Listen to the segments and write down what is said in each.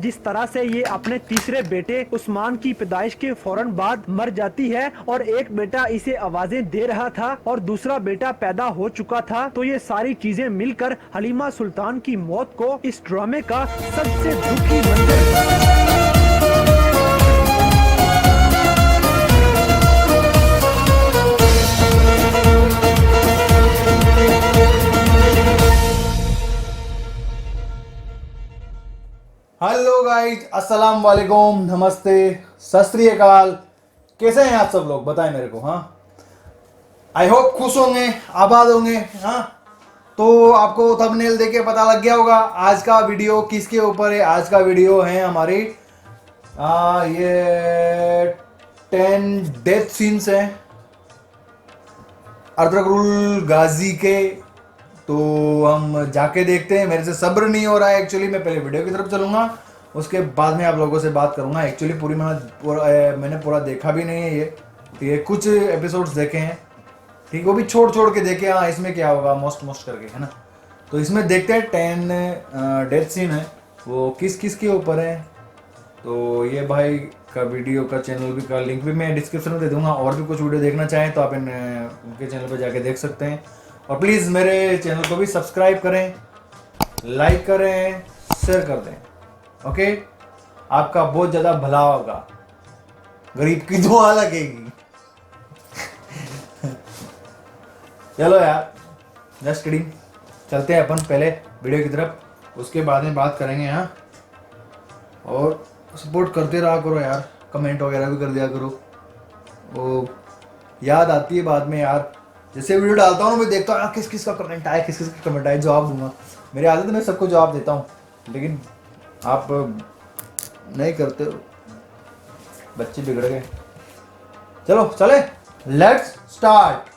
जिस तरह से ये अपने तीसरे बेटे उस्मान की पैदाइश के फौरन बाद मर जाती है और एक बेटा इसे आवाजें दे रहा था और दूसरा बेटा पैदा हो चुका था, तो ये सारी चीजें मिलकर हलीमा सुल्तान की मौत को इस ड्रामे का सबसे दुखी मंजर। हेलो गाइस, अस्सलाम वालेकुम, नमस्ते, सत श्री अकाल। कैसे हैं आप सब लोग, बताएं मेरे को। हाँ, आई होप खुश होंगे, आबाद होंगे। हाँ, तो आपको थंबनेल देख के पता लग गया होगा आज का वीडियो किसके ऊपर है। आज का वीडियो है हमारी ये 10 डेथ सीन्स हैं अर्तुगरुल गाजी के। तो हम जाके देखते हैं। मेरे से सब्र नहीं हो रहा है एक्चुअली। मैं पहले वीडियो की तरफ चलूंगा, उसके बाद में आप लोगों से बात करूंगा। एक्चुअली मैंने पूरा देखा भी नहीं है ये कुछ एपिसोड्स देखे हैं, ठीक, वो भी छोड़ छोड़ के देखे। हाँ, इसमें क्या होगा मोस्ट करके, है ना। तो इसमें देखते हैं 10 डेथ सीन है, वो किस किस के ऊपर है। तो ये भाई का वीडियो का चैनल भी का लिंक भी मैं डिस्क्रिप्शन में दे दूंगा। और भी कुछ वीडियो देखना चाहें तो आप उनके चैनल पर जाके देख सकते हैं। और प्लीज़ मेरे चैनल को भी सब्सक्राइब करें, लाइक करें, शेयर कर दें। ओके, आपका बहुत ज़्यादा भला होगा, गरीब की दुआ लगेगी। चलो यार, जस्ट किडिंग। चलते हैं अपन पहले वीडियो की तरफ, उसके बाद में बात करेंगे। यहाँ और सपोर्ट करते रहा करो यार, कमेंट वगैरह भी कर दिया करो। वो याद आती है बाद में यार, जैसे वीडियो डालता हूँ मैं देखता हूँ किस किस का कमेंट आया, किस किस का कमेंट आया, जवाब दूंगा। मेरी आदत है मैं सबको जवाब देता हूँ, लेकिन आप नहीं करते हो, बच्चे बिगड़ गए। चलो चले, लेट्स स्टार्ट।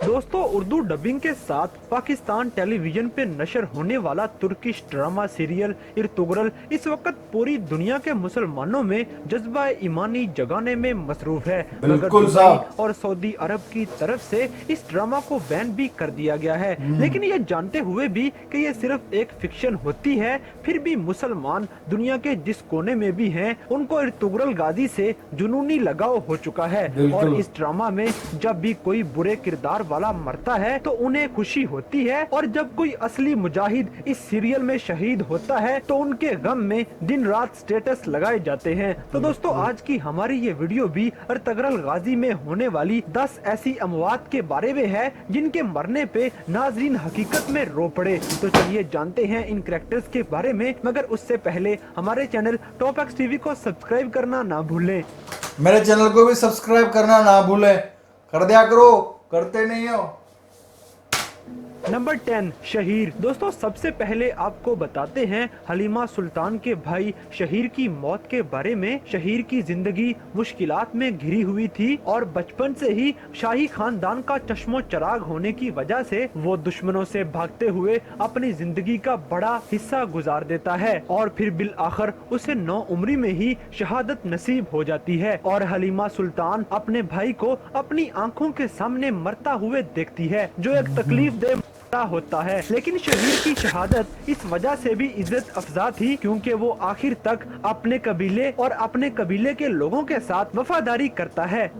दोस्तों, उर्दू डबिंग के साथ पाकिस्तान टेलीविजन पे नशर होने वाला तुर्किश ड्रामा सीरियल इर्तुगरल इस वक्त पूरी दुनिया के मुसलमानों में जज्बा ईमानी जगाने में मसरूफ है। मगर दुबई और सऊदी अरब की तरफ से इस ड्रामा को बैन भी कर दिया गया है। लेकिन ये जानते हुए भी कि ये सिर्फ एक फिक्शन होती है, फिर भी मुसलमान दुनिया के जिस कोने में भी हैं, उनको इर्तुगरल गाजी से जुनूनी लगाव हो चुका है। और इस ड्रामा में जब भी कोई बुरे किरदार वाला मरता है तो उन्हें खुशी होती है, और जब कोई असली मुजाहिद इस सीरियल में शहीद होता है तो उनके गम में दिन रात स्टेटस लगाए जाते हैं। तो दोस्तों, आज की हमारी ये वीडियो भी अर्तुगरुल गाजी में होने वाली 10 ऐसी अमवात के बारे में है जिनके मरने पे नाजरीन हकीकत में रो पड़े। तो चलिए जानते हैं इन कैरेक्टर्स के बारे में, मगर उससे पहले हमारे चैनल टॉप एक्स टीवी को सब्सक्राइब करना ना भूलें। मेरे चैनल को भी सब्सक्राइब करना ना भूलें, कर दिया करो, करते नहीं हो। नंबर 10, शहीर। दोस्तों, सबसे पहले आपको बताते हैं हलीमा सुल्तान के भाई शहीर की मौत के बारे में। शहीर की जिंदगी मुश्किलात में घिरी हुई थी और बचपन से ही शाही खानदान का चश्मो चराग होने की वजह से वो दुश्मनों से भागते हुए अपनी जिंदगी का बड़ा हिस्सा गुजार देता है और फिर बिल आखिर उसे 9 उम्री में ही शहादत नसीब हो जाती है और हलीमा सुल्तान अपने भाई को अपनी आंखों के सामने मरता हुए देखती है, जो एक तकलीफ दे होता है। लेकिन शहीर की शहादत इस वजह से भी इज्जत अफजा थी क्योंकि वो आखिर तक अपने कबीले और अपने कबीले के लोगों के साथ वफादारी करता है।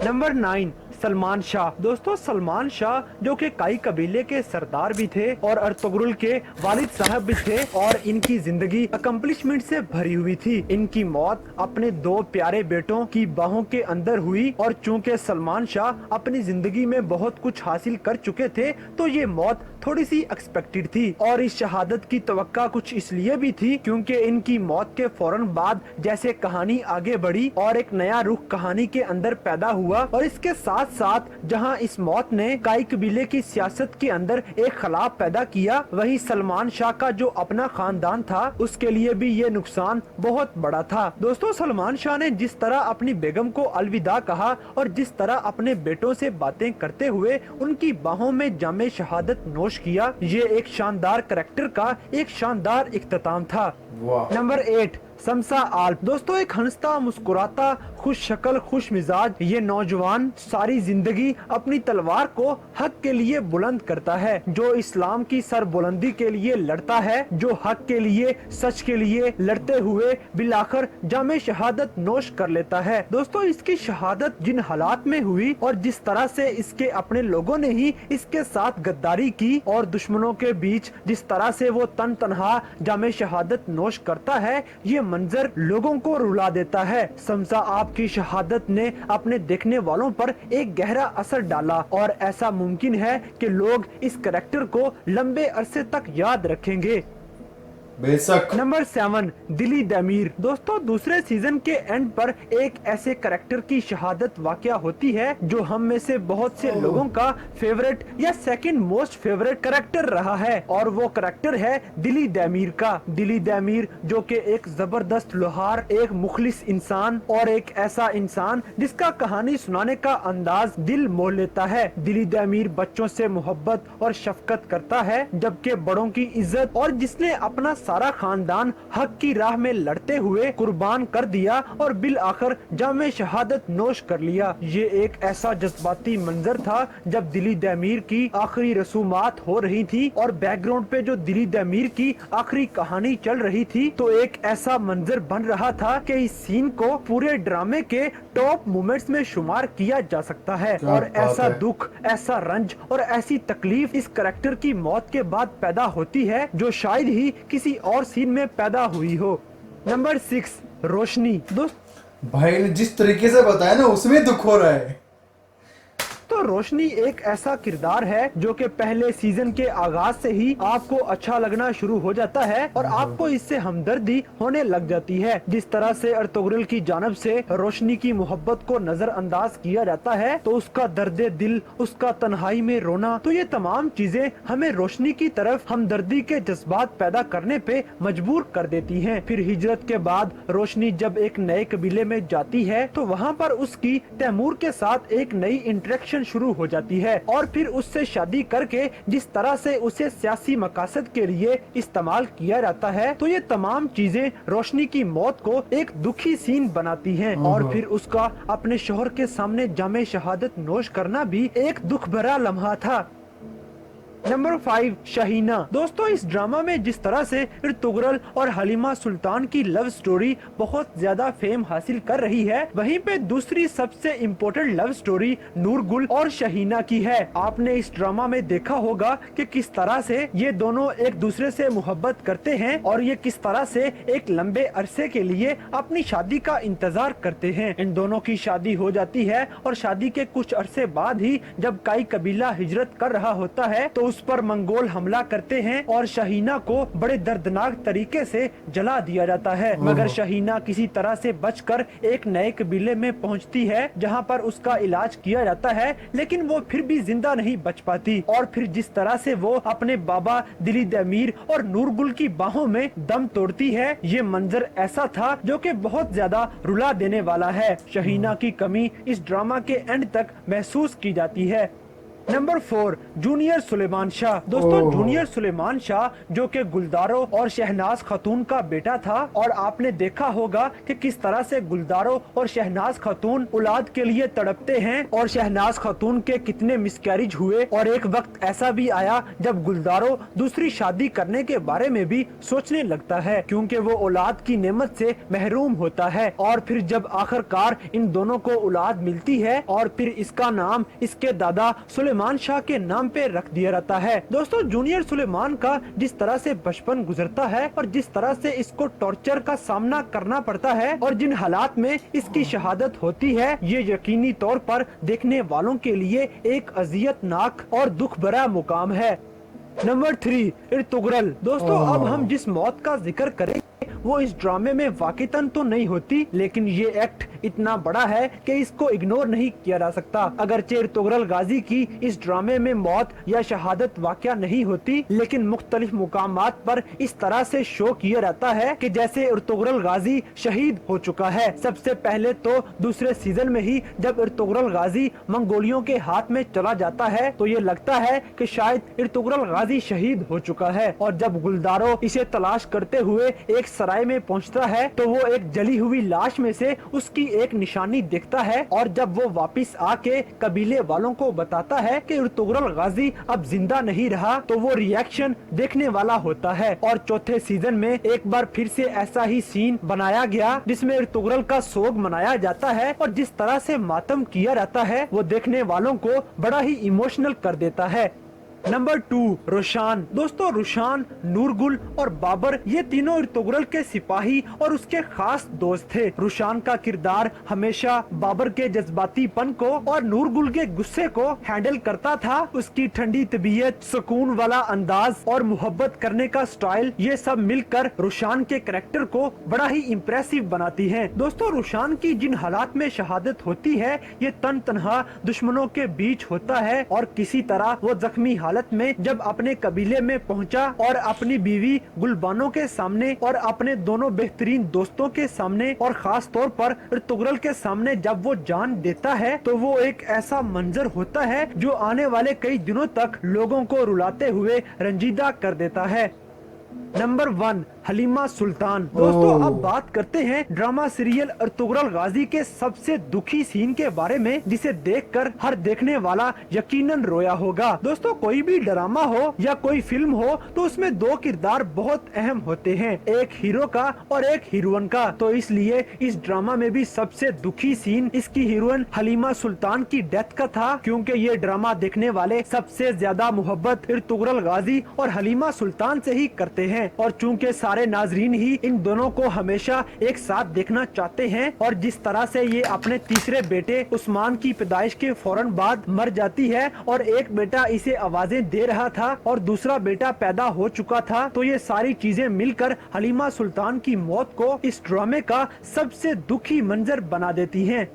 नंबर 9, सलमान शाह। दोस्तों, सलमान शाह जो कि काई कबीले के सरदार भी थे और अर्तुगरुल के वालिद साहब भी थे और इनकी जिंदगी अकम्पलिशमेंट से भरी हुई थी। इनकी मौत अपने 2 प्यारे बेटों की बाहों के अंदर हुई और चूंकि सलमान शाह अपनी जिंदगी में बहुत कुछ हासिल कर चुके थे तो ये मौत थोड़ी सी एक्सपेक्टेड थी। और इस शहादत की तवक्का कुछ इसलिए भी थी क्योंकि इनकी मौत के फौरन बाद जैसे कहानी आगे बढ़ी और एक नया रुख कहानी के अंदर पैदा हुआ, और इसके साथ साथ जहां इस मौत ने काई कबीले की सियासत के अंदर एक खिलाफ पैदा किया, वहीं सलमान शाह का जो अपना खानदान था उसके लिए भी ये नुकसान बहुत बड़ा था। दोस्तों, सलमान शाह ने जिस तरह अपनी बेगम को अलविदा कहा और जिस तरह अपने बेटों से बातें करते हुए उनकी बाहों में जामे शहादत नोश किया, ये एक शानदार करैक्टर का एक शानदार इख्तिताम था। वाह। नंबर 8, शमसा आल्प। दोस्तों एक हंसता मुस्कुराता खुश शक्ल खुश मिजाज ये नौजवान सारी जिंदगी अपनी तलवार को हक के लिए बुलंद करता है, जो इस्लाम की सरबुलंदी के लिए लड़ता है, जो हक के लिए सच के लिए लड़ते हुए बिलाखिर जामे शहादत नोश कर लेता है। दोस्तों इसकी शहादत जिन हालात में हुई और जिस तरह से इसके अपने लोगों ने ही इसके साथ गद्दारी की और दुश्मनों के बीच जिस तरह से वो तन तनहा जामे शहादत नोश करता है, ये मंजर लोगों को रुला देता है। शमसा आपकी शहादत ने अपने देखने वालों पर एक गहरा असर डाला और ऐसा मुमकिन है कि लोग इस कैरेक्टर को लंबे अरसे तक याद रखेंगे। बेशक। नंबर 7 दिली दमीर। दोस्तों दूसरे सीजन के एंड पर एक ऐसे करेक्टर की शहादत वाकया होती है जो हम में से बहुत से लोगों का फेवरेट या सेकंड मोस्ट फेवरेट करेक्टर रहा है और वो करेक्टर है दिली दमीर का। दिली दमीर जो कि एक जबरदस्त लोहार, एक मुखलिस इंसान और एक ऐसा इंसान जिसका कहानी सुनाने का अंदाज दिल मोह लेता है। दिली दमीर बच्चों से मोहब्बत और शफकत करता है जबकि बड़ों की इज्जत, और जिसने अपना सारा खानदान हक की राह में लड़ते हुए कुर्बान कर दिया और बिल आखिर जामे शहादत नोश कर लिया। ये एक ऐसा जज्बाती मंजर था जब दिली दमीर की आखिरी रसूमात हो रही थी और बैकग्राउंड पे जो दिली दमीर की आखिरी कहानी चल रही थी, तो एक ऐसा मंजर बन रहा था कि इस सीन को पूरे ड्रामे के टॉप मोमेंट्स में शुमार किया जा सकता है। और ऐसा दुख, ऐसा रंज और ऐसी तकलीफ इस करेक्टर की मौत के बाद पैदा होती है जो शायद ही किसी और सीन में पैदा हुई हो। नंबर 6 रोशनी। दोस्त भाई ने जिस तरीके से बताया ना उसमें दुख हो रहा है। तो रोशनी एक ऐसा किरदार है जो कि पहले सीजन के आगाज से ही आपको अच्छा लगना शुरू हो जाता है और आपको इससे हमदर्दी होने लग जाती है। जिस तरह से अर्तुगरुल की जानब से रोशनी की मोहब्बत को नजरअंदाज किया जाता है, तो उसका दर्दे दिल, उसका तन्हाई में रोना, तो ये तमाम चीजें हमें रोशनी की तरफ हमदर्दी के जज्बात पैदा करने पे मजबूर कर देती हैं। फिर हिजरत के बाद रोशनी जब एक नए कबीले में जाती है तो वहाँ पर उसकी तैमूर के साथ एक नई इंटरेक्शन शुरू हो जाती है और फिर उससे शादी करके जिस तरह से उसे सियासी मकासद के लिए इस्तेमाल किया जाता है, तो ये तमाम चीजें रोशनी की मौत को एक दुखी सीन बनाती हैं। और फिर उसका अपने शोहर के सामने जामे शहादत नोश करना भी एक दुख भरा लम्हा था। नंबर 5 शहीना। दोस्तों इस ड्रामा में जिस तरह से अर्तुगरुल और हलीमा सुल्तान की लव स्टोरी बहुत ज्यादा फेम हासिल कर रही है, वहीं पे दूसरी सबसे इम्पोर्टेंट लव स्टोरी नूरगुल और शहीना की है। आपने इस ड्रामा में देखा होगा कि किस तरह से ये दोनों एक दूसरे से मोहब्बत करते हैं और ये किस तरह से एक लंबे अरसे के लिए अपनी शादी का इंतजार करते हैं। इन दोनों की शादी हो जाती है और शादी के कुछ अरसे बाद ही जब काई कबीला हिजरत कर रहा होता है तो उस पर मंगोल हमला करते हैं और शहीना को बड़े दर्दनाक तरीके से जला दिया जाता है। मगर शहीना किसी तरह से बचकर एक नए कबीले में पहुंचती है जहां पर उसका इलाज किया जाता है, लेकिन वो फिर भी जिंदा नहीं बच पाती। और फिर जिस तरह से वो अपने बाबा दिली दमीर और नूरगुल की बाहों में दम तोड़ती है, ये मंजर ऐसा था जो कि बहुत ज्यादा रुला देने वाला है। शहीना की कमी इस ड्रामा के एंड तक महसूस की जाती है। Number 4 junior Suleman Shah. दोस्तों जूनियर सुलेमान शाह जो कि गुलदारो और शहनाज खातून का बेटा था, और आपने देखा होगा कि किस तरह से गुलदारो और शहनाज खातून औलाद के लिए तड़पते हैं और शहनाज खातून के कितने मिसकैरेज हुए। और एक वक्त ऐसा भी आया जब गुलदारो दूसरी शादी करने के बारे में भी सोचने लगता है क्योंकि वो औलाद की नेमत से महरूम होता है। और फिर जब आखिरकार इन दोनों को औलाद मिलती है और फिर इसका नाम इसके दादा सुलेमान शाह के नाम पे रख दिया जाता है। दोस्तों जूनियर सुलेमान का जिस तरह से बचपन गुजरता है और जिस तरह से इसको टॉर्चर का सामना करना पड़ता है और जिन हालात में इसकी शहादत होती है, ये यकीनी तौर पर देखने वालों के लिए एक अजियतनाक और दुख भरा मुकाम है। Number 3 Ertugrul. दोस्तों अब हम जिस मौत का जिक्र करें वो इस ड्रामे में वाकईतन तो नहीं होती, लेकिन ये एक्ट इतना बड़ा है कि इसको इग्नोर नहीं किया जा सकता। अगरचे अर्तुगरुल गाजी की इस ड्रामे में मौत या शहादत वाकया नहीं होती, लेकिन मुख्तलिफ मुकामात पर इस तरह से शो किया जाता है कि जैसे अर्तुगरुल गाजी शहीद हो चुका है। सबसे पहले तो दूसरे सीजन में ही जब अर्तुगरुल गाजी मंगोलियों के हाथ में चला जाता है तो ये लगता है कि शायद अर्तुगरुल गाजी शहीद हो चुका है, और जब गुलदारो इसे तलाश करते हुए एक सराय में पहुंचता है तो वो एक जली हुई लाश में से उसकी एक निशानी देखता है, और जब वो वापस आके कबीले वालों को बताता है कि इर्तुगरुल गाजी अब जिंदा नहीं रहा, तो वो रिएक्शन देखने वाला होता है। और चौथे सीजन में एक बार फिर से ऐसा ही सीन बनाया गया जिसमें इर्तुगरुल का सोग मनाया जाता है, और जिस तरह से मातम किया जाता है वो देखने वालों को बड़ा ही इमोशनल कर देता है। नंबर 2, रोशान। दोस्तों, रोशान, नूरगुल और बाबर ये तीनों इर्तुगरुल के सिपाही और उसके खास दोस्त थे। रोशान का किरदार हमेशा बाबर के जज्बातीपन को और नूरगुल के गुस्से को हैंडल करता था। उसकी ठंडी तबीयत, सुकून वाला अंदाज और मोहब्बत करने का स्टाइल, ये सब मिलकर रोशान के कैरेक्टर को बड़ा ही इम्प्रेसिव बनाती है। दोस्तों, रोशान की जिन हालात में शहादत होती है ये तन्हा दुश्मनों के बीच होता है, और किसी तरह वो जख्मी हालत में जब अपने कबीले में पहुंचा और अपनी बीवी गुलबानो के सामने और अपने दोनों बेहतरीन दोस्तों के सामने और खास तौर पर इर्तुगरुल के सामने जब वो जान देता है, तो वो एक ऐसा मंजर होता है जो आने वाले कई दिनों तक लोगों को रुलाते हुए रंजीदा कर देता है। नंबर 1, हलीमा सुल्तान। दोस्तों, अब बात करते हैं ड्रामा सीरियल इर्तुगरुल गाजी के सबसे दुखी सीन के बारे में, जिसे देखकर हर देखने वाला यकीनन रोया होगा। दोस्तों, कोई भी ड्रामा हो या कोई फिल्म हो तो उसमें दो किरदार बहुत अहम होते हैं, एक हीरो का और एक हीरोइन का। तो इसलिए इस ड्रामा में भी सबसे दुखी सीन इसकी हीरोइन हलीमा सुल्तान की डेथ का था, क्योंकि ये ड्रामा देखने वाले सबसे ज्यादा मोहब्बत इर्तुगरुल गाजी और हलीमा सुल्तान से ही करते हैं, और चूंकि सारे नाजरीन ही इन दोनों को हमेशा एक साथ देखना चाहते हैं, और जिस तरह से ये अपने तीसरे बेटे उस्मान की पैदाइश के फौरन बाद मर जाती है, और एक बेटा इसे आवाजें दे रहा था और दूसरा बेटा पैदा हो चुका था, तो ये सारी चीजें मिलकर हलीमा सुल्तान की मौत को इस ड्रामे का सबसे दुखी मंजर बना देती हैं।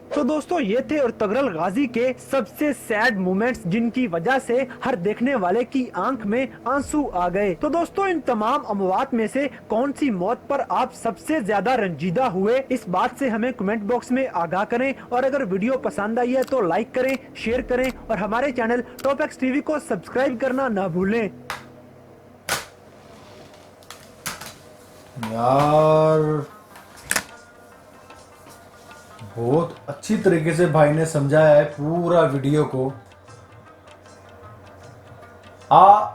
तो दोस्तों, ये थे इर्तुगरुल गाजी के सबसे सैड मोमेंट्स, जिनकी वजह से हर देखने वाले की आंख में आंसू आ गए। तो दोस्तों, इन तमाम अमवात में से कौन सी मौत पर आप सबसे ज्यादा रंजीदा हुए, इस बात से हमें कमेंट बॉक्स में आगाह करें, और अगर वीडियो पसंद आई है तो लाइक करें, शेयर करें, और हमारे चैनल टॉप एक्स टीवी को सब्सक्राइब करना न भूलें। यार, बहुत अच्छी तरीके से भाई ने समझाया है पूरा वीडियो को।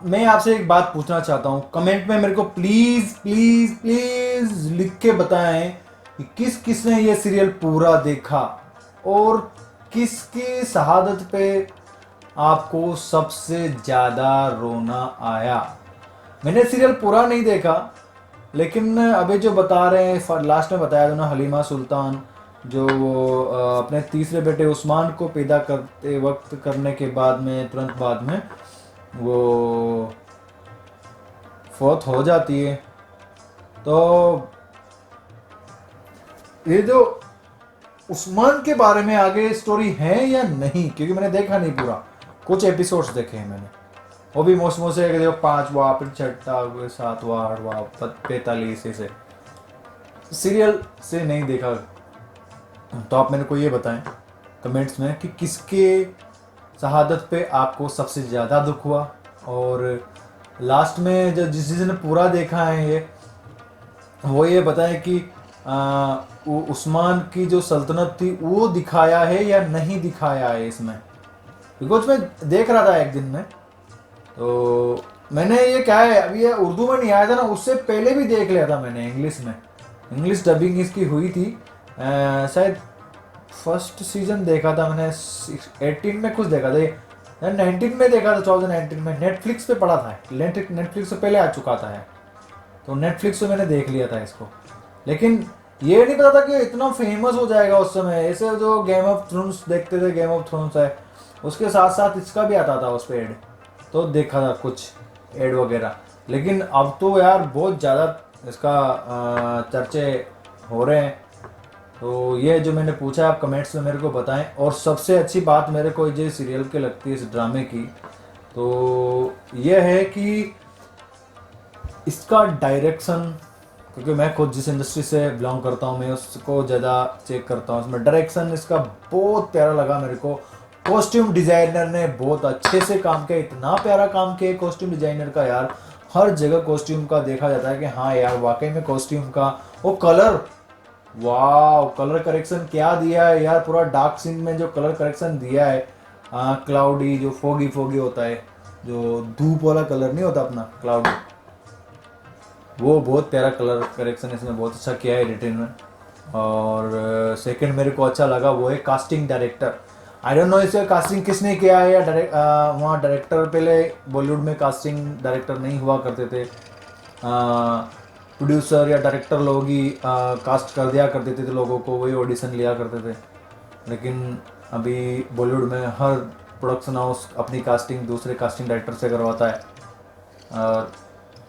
मैं आपसे एक बात पूछना चाहता हूं, कमेंट में मेरे को प्लीज प्लीज प्लीज लिख के बताएं कि किसने ये सीरियल पूरा देखा और किसकी शहादत पे आपको सबसे ज्यादा रोना आया। मैंने सीरियल पूरा नहीं देखा, लेकिन अभी जो बता रहे हैं, लास्ट में बताया था ना, हलीमा सुल्तान जो अपने तीसरे बेटे उस्मान को पैदा करते वक्त करने के बाद में, तुरंत बाद में वो फौत हो जाती है। तो ये जो उस्मान के बारे में आगे स्टोरी है या नहीं, क्योंकि मैंने देखा नहीं पूरा, कुछ एपिसोड्स देखे हैं मैंने, वो भी मौसमों से 5वां, फिर 6वां, 7वां, 8वां, 45 से सीरियल से नहीं देखा। तो आप मेरे को ये बताएं कमेंट्स में कि किसके शहादत पे आपको सबसे ज़्यादा दुख हुआ, और लास्ट में जो जिसने पूरा देखा है ये, वो ये बताएं कि वो उस्मान की जो सल्तनत थी वो दिखाया है या नहीं दिखाया है इसमें, बिकॉज मैं देख रहा था एक दिन में, तो मैंने ये क्या है, अभी ये उर्दू में नहीं आया था ना, उससे पहले भी देख लिया था मैंने इंग्लिश में, इंग्लिश डबिंग इसकी हुई थी। शायद फर्स्ट सीजन देखा था मैंने, 18 में कुछ देखा था, 19 में देखा था, 2019 में नेटफ्लिक्स पे पड़ा था, नेटफ्लिक्स से पहले आ चुका था, तो नेटफ्लिक्स से मैंने देख लिया था इसको। लेकिन ये नहीं पता था कि इतना फेमस हो जाएगा उस समय। ऐसे जो गेम ऑफ थ्रोन्स देखते थे, गेम ऑफ थ्रोन्स है, उसके साथ साथ इसका भी आता था उस पर एड, तो देखा था कुछ एड वगैरह। लेकिन अब तो यार बहुत ज़्यादा इसका चर्चे हो रहे हैं। तो ये जो मैंने पूछा आप कमेंट्स में मेरे को बताएं। और सबसे अच्छी बात मेरे को ये सीरियल की लगती है, इस ड्रामे की, तो ये है कि इसका डायरेक्शन, क्योंकि मैं खुद जिस इंडस्ट्री से बिलोंग करता हूँ मैं उसको ज़्यादा चेक करता हूँ, इसमें डायरेक्शन इसका बहुत प्यारा लगा मेरे को। कॉस्ट्यूम डिज़ाइनर ने बहुत अच्छे से काम किया, इतना प्यारा काम किया कॉस्ट्यूम डिज़ाइनर का यार, हर जगह कॉस्ट्यूम का देखा जाता है कि हाँ यार वाकई में कॉस्ट्यूम का वो कलर, वाह कलर करेक्शन क्या दिया है यार, पूरा डार्क सीन में जो कलर करेक्शन दिया है, क्लाउडी जो फोगी फोगी होता है, जो धूप वाला कलर नहीं होता अपना क्लाउडी, वो बहुत प्यारा कलर करेक्शन इसमें बहुत अच्छा किया है एडिटिंग में। और सेकंड मेरे को अच्छा लगा वो है casting director. I don't know इसे कास्टिंग किसने किया है, या वहाँ डायरेक्टर, पहले बॉलीवुड में कास्टिंग डायरेक्टर नहीं हुआ करते थे, प्रोड्यूसर या डायरेक्टर लोग ही कास्ट कर दिया करते थे लोगों को, वही ऑडिशन लिया करते थे। लेकिन अभी बॉलीवुड में हर प्रोडक्शन हाउस अपनी कास्टिंग दूसरे कास्टिंग डायरेक्टर से करवाता है। और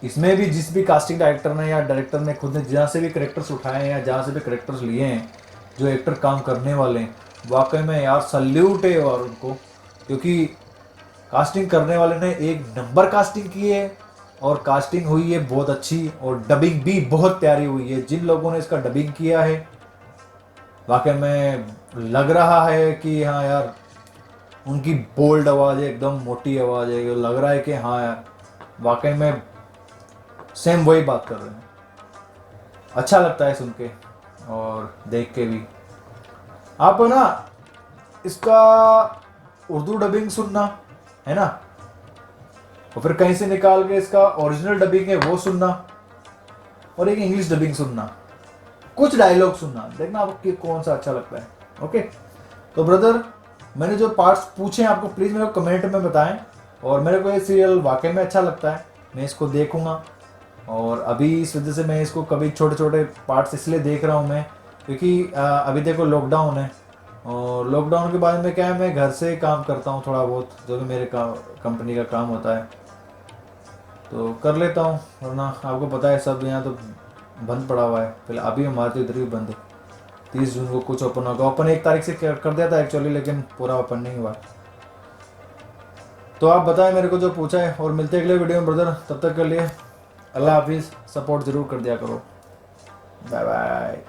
इसमें भी जिस भी कास्टिंग डायरेक्टर ने या डायरेक्टर ने खुद ने जहाँ से भी करेक्टर्स उठाए हैं या जहाँ से भी करेक्टर्स लिए हैं, जो एक्टर काम करने वाले हैं, वाकई में यार सल्यूट है और उनको, क्योंकि कास्टिंग करने वाले ने एक नंबर कास्टिंग की है और कास्टिंग हुई है बहुत अच्छी, और डबिंग भी बहुत प्यारी हुई है। जिन लोगों ने इसका डबिंग किया है वाकई में लग रहा है कि हाँ यार उनकी बोल्ड आवाज़ है, एकदम मोटी आवाज़ है, लग रहा है कि हाँ यार वाकई में सेम वही बात कर रहे हैं। अच्छा लगता है सुन के और देख के भी। आप ना इसका उर्दू डबिंग सुनना है ना, और फिर कहीं से निकाल के इसका ओरिजिनल डबिंग है वो सुनना, और एक इंग्लिश डबिंग सुनना, कुछ डायलॉग सुनना, देखना आपको कौन सा अच्छा लगता है। ओके तो ब्रदर, मैंने जो पार्ट्स पूछे हैं आपको प्लीज़ मेरे को कमेंट में बताएं, और मेरे को ये सीरियल वाकई में अच्छा लगता है, मैं इसको देखूंगा। और अभी इस वजह से मैं इसको कभी छोटे छोटे पार्ट्स इसलिए देख रहा हूँ मैं, क्योंकि अभी देखो लॉकडाउन है, और लॉकडाउन के बाद में क्या है, मैं घर से काम करता हूँ थोड़ा बहुत, जो कि मेरे कंपनी का काम होता है तो कर लेता हूँ, वरना आपको पता है सब यहाँ तो बंद पड़ा हुआ है। पहले अभी हमारे तो इधर भी बंद है, 30 जून को कुछ ओपन होगा, ओपन 1 तारीख से कर दिया था एक्चुअली, लेकिन पूरा ओपन नहीं हुआ। तो आप बताएं मेरे को जो पूछा है, और मिलते हैं अगले वीडियो में ब्रदर, तब तक के लिए अल्लाह हाफिज़, सपोर्ट ज़रूर कर दिया करो, बाय बाय।